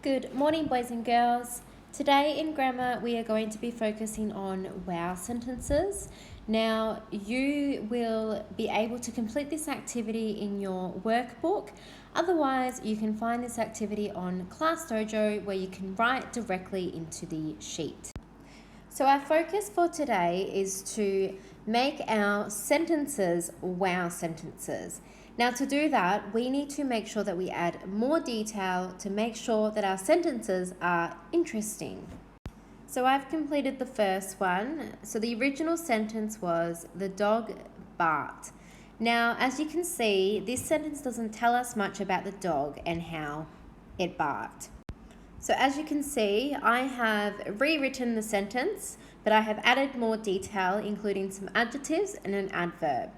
Good morning, boys and girls. Today in grammar, we are going to be focusing on wow sentences. Now, you will be able to complete this activity in your workbook. Otherwise, you can find this activity on Class Dojo where you can write directly into the sheet. So our focus for today is to make our sentences wow sentences. Now to do that, we need to make sure that we add more detail to make sure that our sentences are interesting. So I've completed the first one. So the original sentence was, the dog barked. Now, as you can see, this sentence doesn't tell us much about the dog and how it barked. So as you can see, I have rewritten the sentence, but I have added more detail, including some adjectives and an adverb.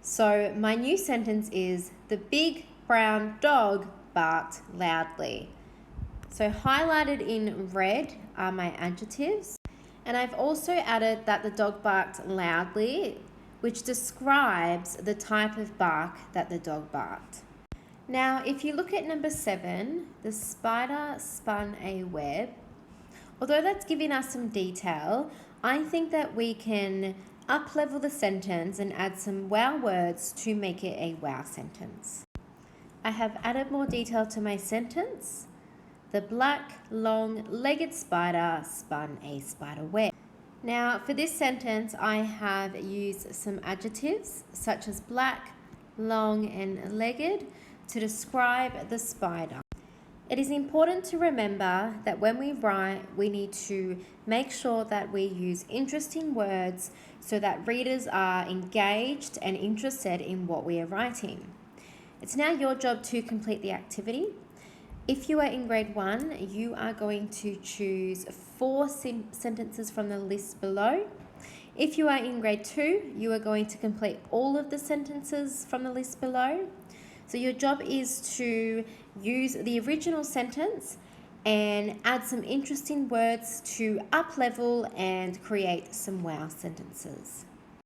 So my new sentence is, the big brown dog barked loudly. So highlighted in red are my adjectives. And I've also added that the dog barked loudly, which describes the type of bark that the dog barked. Now, if you look at number 7, the spider spun a web. Although that's giving us some detail, I think that we can up-level the sentence and add some wow words to make it a wow sentence. I have added more detail to my sentence. The black, long-legged spider spun a spider web. Now, for this sentence, I have used some adjectives such as black, long, and legged to describe the spider. It is important to remember that when we write, we need to make sure that we use interesting words so that readers are engaged and interested in what we are writing. It's now your job to complete the activity. If you are in grade 1, you are going to choose 4 sentences from the list below. If you are in grade 2, you are going to complete all of the sentences from the list below. So your job is to use the original sentence and add some interesting words to up-level and create some wow sentences.